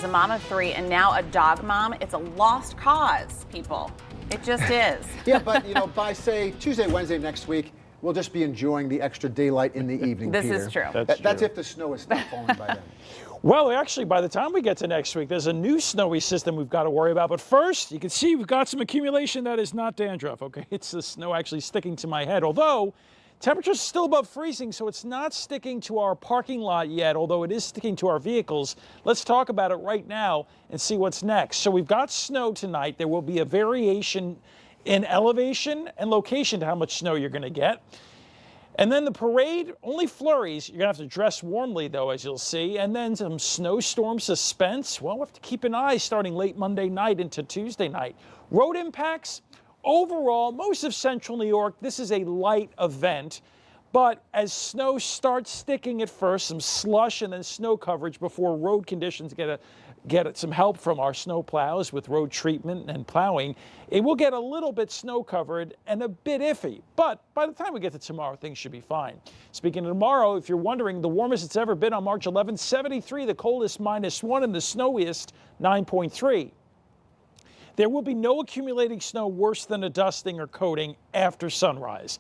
as a mom of 3 and now a dog mom, it's a lost cause, people. It just is. Yeah, but by say Tuesday, Wednesday next week, we'll just be enjoying the extra daylight in the evening, This Peter. is true. That's if the snow is not falling by then. Well, actually, by the time we get to next week, there's a new snowy system we've got to worry about. But first, you can see we've got some accumulation that is not dandruff, okay? It's the snow actually sticking to my head, although temperatures are still above freezing, so it's not sticking to our parking lot yet, although it is sticking to our vehicles. Let's talk about it right now and see what's next. So we've got snow tonight. There will be a variation in elevation and location to how much snow you're going to get. And then the parade, only flurries. You're going to have to dress warmly, though, as you'll see. And then some snowstorm suspense. Well, we'll have to keep an eye starting late Monday night into Tuesday night. Road impacts. Overall, most of central New York, this is a light event. But as snow starts sticking at first, some slush and then snow coverage before road conditions get some help from our snow plows with road treatment and plowing, it will get a little bit snow covered and a bit iffy. But by the time we get to tomorrow, things should be fine. Speaking of tomorrow, if you're wondering, the warmest it's ever been on March 11th, 73, the coldest -1, and the snowiest 9.3. There will be no accumulating snow worse than a dusting or coating after sunrise.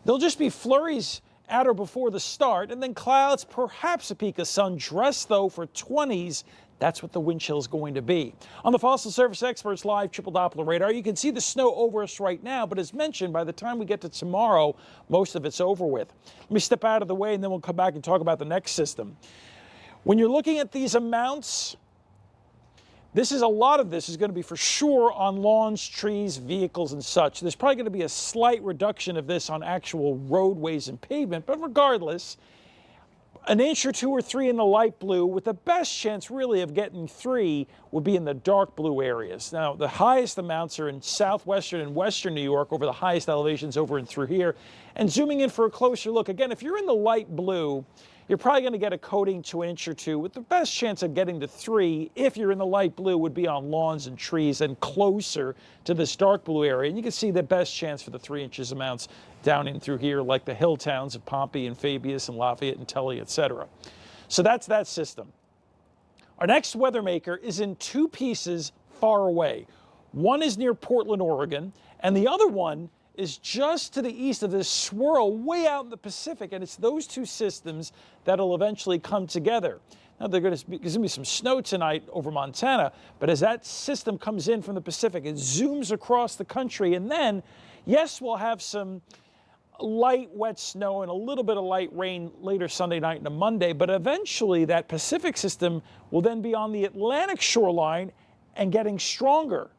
There'll just be flurries at or before the start, and then clouds, perhaps a peak of sun. Dress, though, for 20s. That's what the wind chill is going to be. On the Fossil Service Experts Live Triple Doppler radar, you can see the snow over us right now, but as mentioned, by the time we get to tomorrow, most of it's over with. Let me step out of the way, and then we'll come back and talk about the next system. When you're looking at these amounts, a lot of this is going to be for sure on lawns, trees, vehicles, and such. There's probably going to be a slight reduction of this on actual roadways and pavement, but regardless, an inch or 2 or 3 in the light blue, with the best chance really of getting 3 would be in the dark blue areas. Now, the highest amounts are in southwestern and western New York, over the highest elevations over and through here. And zooming in for a closer look, again, if you're in the light blue, you're probably going to get a coating to 1 inch or 2, with the best chance of getting to 3, if you're in the light blue, would be on lawns and trees and closer to this dark blue area. And you can see the best chance for the 3 inches amounts down in through here, like the hill towns of Pompey and Fabius and Lafayette and Tully, etc. So that's that system. Our next weather maker is in 2 pieces far away. One is near Portland, Oregon, and the other one is just to the east of this swirl way out in the Pacific, and it's those 2 systems that'll eventually come together. Now, there's going to be some snow tonight over Montana, but as that system comes in from the Pacific, it zooms across the country, and then, yes, we'll have some light, wet snow and a little bit of light rain later Sunday night into Monday, but eventually that Pacific system will then be on the Atlantic shoreline and getting stronger.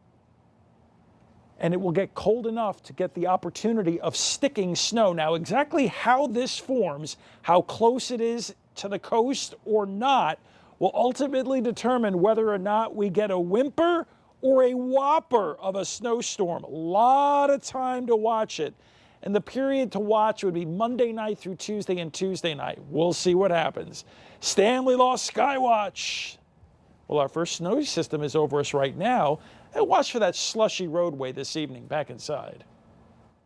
And it will get cold enough to get the opportunity of sticking snow. Now, exactly how this forms, how close it is to the coast or not, will ultimately determine whether or not we get a whimper or a whopper of a snowstorm. A lot of time to watch it. And the period to watch would be Monday night through Tuesday and Tuesday night. We'll see what happens. Stanley lost Skywatch. Well, our first snow system is over us right now. And watch for that slushy roadway this evening. Back inside.